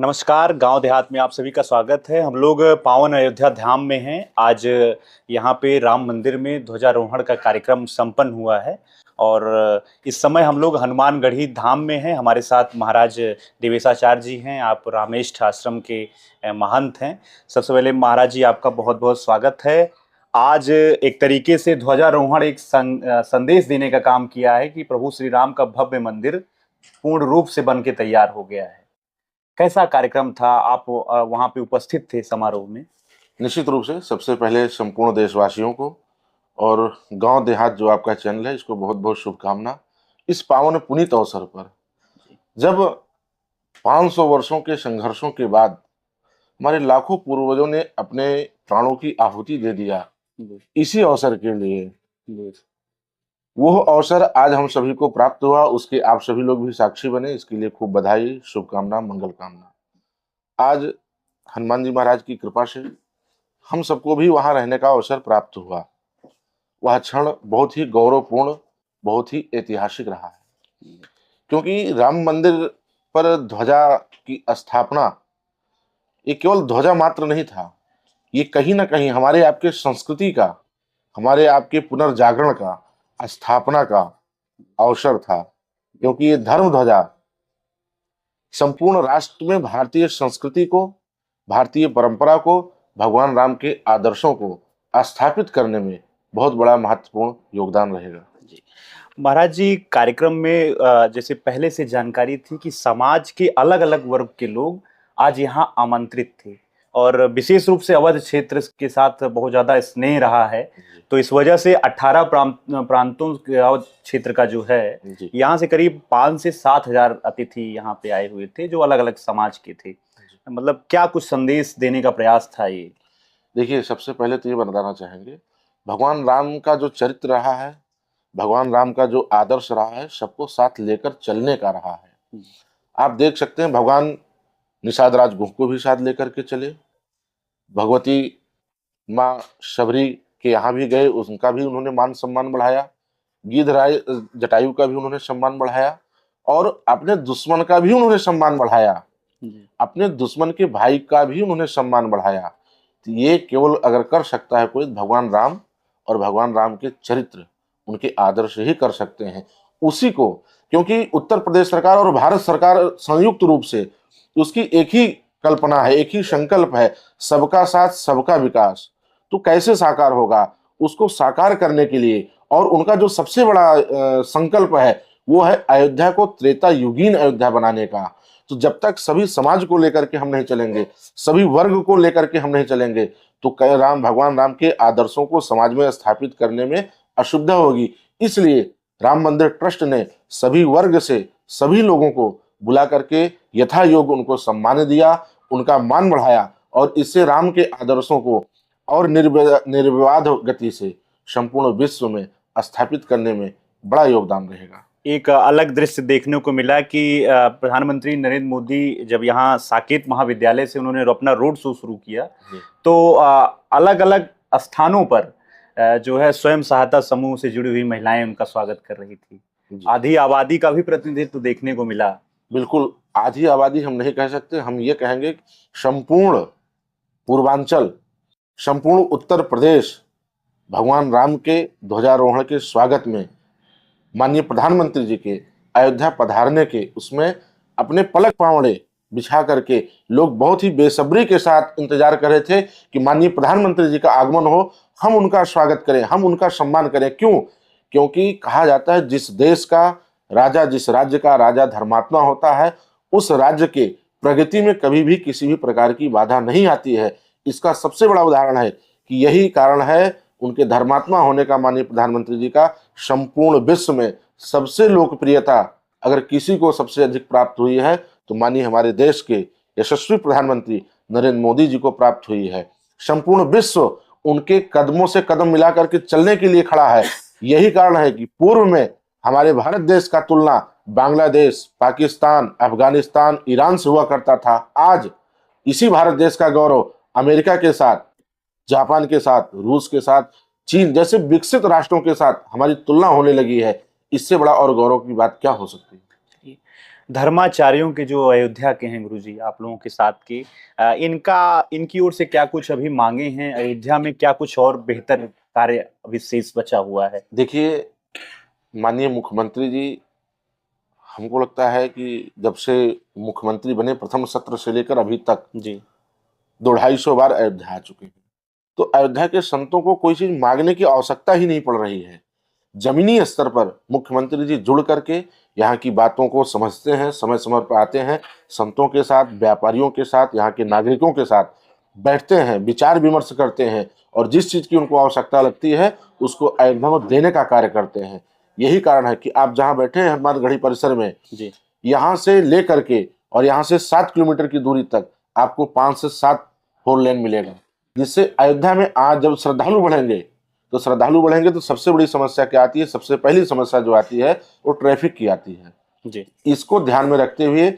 नमस्कार। गांव देहात में आप सभी का स्वागत है। हम लोग पावन अयोध्या धाम में हैं। आज यहाँ पे राम मंदिर में ध्वजारोहण का कार्यक्रम संपन्न हुआ है और इस समय हम लोग हनुमानगढ़ी धाम में हैं। हमारे साथ महाराज देवेशाचार्य जी हैं। आप रामेष्ठ आश्रम के महंत हैं। सबसे पहले महाराज जी आपका बहुत बहुत स्वागत है। आज एक तरीके से ध्वजारोहण एक संदेश देने का काम किया है कि प्रभु श्री राम का भव्य मंदिर पूर्ण रूप से बन के तैयार हो गया है। कैसा कार्यक्रम था? आप वहां पे उपस्थित थे समारोह में? निश्चित रूप से सबसे पहले संपूर्ण देशवासियों को और गांव देहात जो आपका चैनल है इसको बहुत बहुत शुभकामना। इस पावन पुनीत अवसर पर जब 500 वर्षों के संघर्षों के बाद हमारे लाखों पूर्वजों ने अपने प्राणों की आहुति दे दिया, इसी अवसर के लिए वो अवसर आज हम सभी को प्राप्त हुआ, उसके आप सभी लोग भी साक्षी बने। इसके लिए खूब बधाई, शुभकामना, मंगल कामना। आज हनुमान जी महाराज की कृपा से हम सबको भी वहां रहने का अवसर प्राप्त हुआ। वह क्षण बहुत ही गौरवपूर्ण, बहुत ही ऐतिहासिक रहा है, क्योंकि राम मंदिर पर ध्वजा की स्थापना ये केवल ध्वजा मात्र नहीं था, ये कहीं ना कहीं हमारे आपके संस्कृति का, हमारे आपके पुनर्जागरण का, स्थापना का अवसर था। क्योंकि ये धर्म ध्वजा संपूर्ण राष्ट्र में भारतीय संस्कृति को, भारतीय परंपरा को, भगवान राम के आदर्शों को स्थापित करने में बहुत बड़ा महत्वपूर्ण योगदान रहेगा। जी महाराज जी, कार्यक्रम में जैसे पहले से जानकारी थी कि समाज के अलग अलग वर्ग के लोग आज यहाँ आमंत्रित थे और विशेष रूप से अवध क्षेत्र के साथ बहुत ज्यादा स्नेह रहा है। तो इस वजह से 18 प्रांतों के अवध क्षेत्र का जो है, यहाँ से करीब 5 से 7 हजार अतिथि यहाँ पे आए हुए थे जो अलग अलग समाज के थे। मतलब क्या कुछ संदेश देने का प्रयास था ये? देखिए, सबसे पहले तो ये बताना चाहेंगे, भगवान राम का जो चरित्र रहा है, भगवान राम का जो आदर्श रहा है, सबको साथ लेकर चलने का रहा है। आप देख सकते हैं, भगवान निषाद राज गुह को भी साथ लेकर के चले, भगवती माँ शबरी के यहाँ भी गए, उनका भी उन्होंने मान सम्मान बढ़ाया, गिद्धराज जटायु का भी उन्होंने सम्मान बढ़ाया और अपने दुश्मन का भी उन्होंने सम्मान बढ़ाया, अपने दुश्मन के भाई का भी उन्होंने सम्मान बढ़ाया। तो ये केवल अगर कर सकता है कोई, भगवान राम और भगवान राम के चरित्र, उनके आदर्श ही कर सकते हैं उसी को। क्योंकि उत्तर प्रदेश सरकार और भारत सरकार संयुक्त रूप से उसकी एक ही कल्पना है, एक ही संकल्प है, सबका साथ सबका विकास। तो कैसे साकार होगा? उसको साकार करने के लिए और उनका जो सबसे बड़ा संकल्प है वो है अयोध्या को त्रेता युगीन अयोध्या बनाने का। तो जब तक सभी समाज को लेकर के हम नहीं चलेंगे, सभी वर्ग को लेकर के हम नहीं चलेंगे, तो भगवान राम के आदर्शों को समाज में स्थापित करने में असुविधा होगी। इसलिए राम मंदिर ट्रस्ट ने सभी वर्ग से सभी लोगों को बुला करके यथा योग्य उनको सम्मान दिया, उनका मान बढ़ाया और इससे राम के आदर्शों को और निर्विवाद गति से संपूर्ण विश्व में स्थापित करने में बड़ा योगदान रहेगा। एक अलग दृश्य देखने को मिला कि प्रधानमंत्री नरेंद्र मोदी जब यहाँ साकेत महाविद्यालय से उन्होंने अपना रोड शो शुरू किया, तो अलग अलग स्थानों पर जो है स्वयं सहायता समूह से जुड़ी हुई महिलाएं उनका स्वागत कर रही थी। आधी आबादी का भी प्रतिनिधित्व देखने को मिला। बिल्कुल, आधी आबादी हम नहीं कह सकते, हम ये कहेंगे संपूर्ण पूर्वांचल, संपूर्ण उत्तर प्रदेश भगवान राम के ध्वजारोहण के स्वागत में माननीय प्रधानमंत्री जी के अयोध्या पधारने के उसमें अपने पलक पावड़े बिछा करके लोग बहुत ही बेसब्री के साथ इंतजार कर रहे थे कि माननीय प्रधानमंत्री जी का आगमन हो, हम उनका स्वागत करें, हम उनका सम्मान करें। क्यों? क्योंकि कहा जाता है जिस देश का राजा, जिस राज्य का राजा धर्मात्मा होता है, उस राज्य के प्रगति में कभी भी किसी भी प्रकार की बाधा नहीं आती है। इसका सबसे बड़ा उदाहरण है कि यही कारण है उनके धर्मात्मा होने का, माननीय प्रधानमंत्री जी का संपूर्ण विश्व में सबसे लोकप्रियता अगर किसी को सबसे अधिक प्राप्त हुई है तो माननीय हमारे देश के यशस्वी प्रधानमंत्री नरेंद्र मोदी जी को प्राप्त हुई है। संपूर्ण विश्व उनके कदमों से कदम मिला करके चलने के लिए खड़ा है। यही कारण है कि पूर्व में हमारे भारत देश का तुलना बांग्लादेश, पाकिस्तान, अफगानिस्तान, ईरान से हुआ करता था। आज इसी भारत देश का गौरव अमेरिका के साथ, जापान के साथ, रूस के साथ, चीन जैसे विकसित राष्ट्रों के साथ हमारी तुलना होने लगी है। इससे बड़ा और गौरव की बात क्या हो सकती है? धर्माचार्यों के जो अयोध्या के हैं गुरुजी, आप लोगों के साथ के, इनकी ओर से क्या कुछ अभी मांगे हैं? अयोध्या में क्या कुछ और बेहतर कार्य विशेष बचा हुआ है? देखिए, माननीय मुख्यमंत्री जी, हमको लगता है कि जब से मुख्यमंत्री बने प्रथम सत्र से लेकर अभी तक जी। 200-250 बार अयोध्या आ चुके हैं। तो अयोध्या के संतों को कोई चीज मांगने की आवश्यकता ही नहीं पड़ रही है। जमीनी स्तर पर मुख्यमंत्री जी जुड़ करके यहाँ की बातों को समझते हैं, समय समय पर आते हैं, संतों के साथ, व्यापारियों के साथ, यहाँ के नागरिकों के साथ बैठते हैं, विचार विमर्श करते हैं और जिस चीज की उनको आवश्यकता लगती है उसको अयोध्या में देने का कार्य करते हैं। यही कारण है कि आप जहाँ बैठे हैं हनुमान गढ़ी परिसर में, जी। यहाँ से ले करके और यहाँ से 7 किलोमीटर की दूरी तक आपको 5 से 7 फोर लेन मिलेगा, जिससे अयोध्या में आज जब श्रद्धालु बढ़ेंगे तो सबसे बड़ी समस्या क्या आती है? सबसे पहली समस्या जो आती है वो ट्रैफिक की आती है। जी। इसको ध्यान में रखते हुए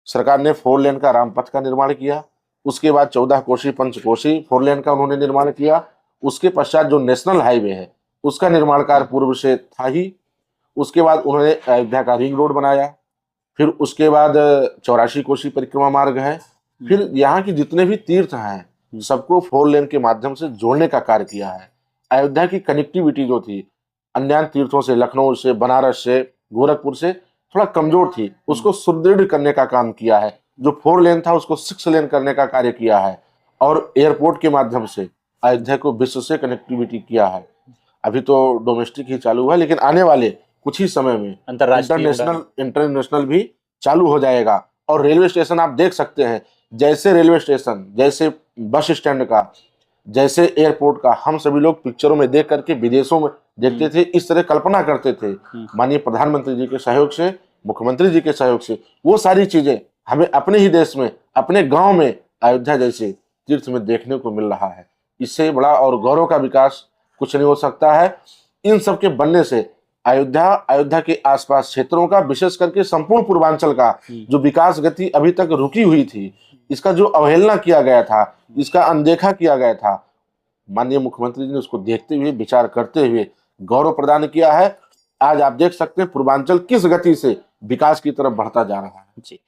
सरकार ने 4 लेन का रामपथ का निर्माण किया। उसके बाद 14 कोसी पंचकोसी 4 लेन का उन्होंने निर्माण किया। उसके पश्चात जो नेशनल हाईवे है उसका निर्माण कार्य पूर्व से था ही। उसके बाद उन्होंने अयोध्या का रिंग रोड बनाया। फिर उसके बाद 84 कोसी परिक्रमा मार्ग है। फिर यहाँ की जितने भी तीर्थ हैं सबको 4 लेन के माध्यम से जोड़ने का कार्य किया है। अयोध्या की कनेक्टिविटी जो थी अन्य तीर्थों से, लखनऊ से, बनारस से, गोरखपुर से थोड़ा कमजोर थी, उसको सुदृढ़ करने का काम किया है। जो 4 लेन था उसको 6 लेन करने का कार्य किया है और एयरपोर्ट के माध्यम से अयोध्या को विश्व से कनेक्टिविटी किया है। अभी तो डोमेस्टिक ही चालू है, लेकिन आने वाले कुछ ही समय में इंटरनेशनल भी चालू हो जाएगा। और रेलवे स्टेशन आप देख सकते हैं, जैसे रेलवे स्टेशन, जैसे बस स्टैंड का, जैसे एयरपोर्ट का हम सभी लोग पिक्चरों में देख करके विदेशों में देखते थे, इस तरह कल्पना करते थे। माननीय प्रधानमंत्री जी के सहयोग से, मुख्यमंत्री जी के सहयोग से वो सारी चीजें हमें अपने ही देश में, अपने गांव में अयोध्या जैसे तीर्थ में देखने को मिल रहा है। इससे बड़ा और गौरव का विकास कुछ नहीं हो सकता है। इन सब के बनने से अयोध्या के आसपास क्षेत्रों का, विशेष करके संपूर्ण पूर्वांचल का जो विकास गति अभी तक रुकी हुई थी, इसका जो अवहेलना किया गया था, इसका अनदेखा किया गया था, माननीय मुख्यमंत्री जी ने उसको देखते हुए, विचार करते हुए गौरव प्रदान किया है। आज आप देख सकते हैं पूर्वांचल किस गति से विकास की तरफ बढ़ता जा रहा है। जी।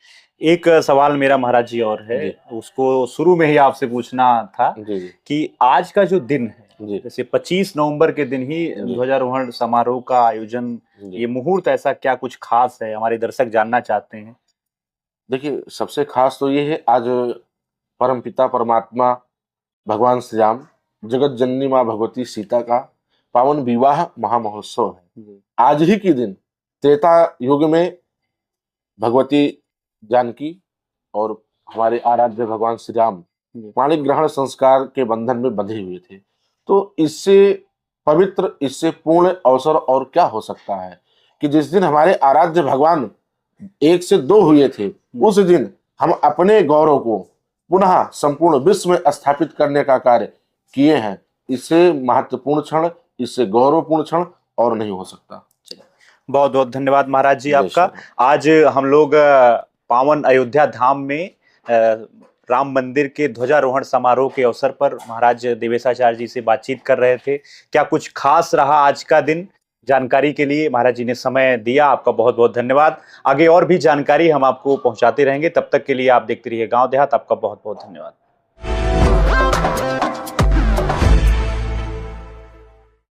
एक सवाल मेरा महाराज जी और है, उसको शुरू में ही आपसे पूछना था कि आज का जो दिन है, जैसे 25 नवंबर के दिन ही ध्वजारोहण समारोह का आयोजन, ये मुहूर्त ऐसा क्या कुछ खास है? हमारे दर्शक जानना चाहते हैं। देखिए, सबसे खास तो ये है, आज परमपिता परमात्मा भगवान श्री राम, जगत जननी माँ भगवती सीता का पावन विवाह महामहोत्सव है। आज ही के दिन त्रेता युग में भगवती जानकी और हमारे आराध्य भगवान श्री राम पाणी ग्रहण संस्कार के बंधन में बंधे हुए थे। तो इससे पवित्र, इससे पूर्ण अवसर और क्या हो सकता है कि जिस दिन हमारे आराध्य भगवान 1 से 2 हुए थे, उस दिन हम अपने गौरव को पुनः संपूर्ण विश्व में स्थापित करने का कार्य किए हैं। इससे महत्वपूर्ण क्षण, इससे गौरवपूर्ण क्षण और नहीं हो सकता। बहुत बहुत धन्यवाद महाराज जी आपका। आज हम लोग पावन अयोध्या धाम में राम मंदिर के ध्वजारोहण समारोह के अवसर पर महाराज देवेशाचार्य जी से बातचीत कर रहे थे। क्या कुछ खास रहा आज का दिन, जानकारी के लिए महाराज जी ने समय दिया, आपका बहुत बहुत धन्यवाद। आगे और भी जानकारी हम आपको पहुंचाते रहेंगे, तब तक के लिए आप देखते रहिए गांव देहात। आपका बहुत बहुत धन्यवाद।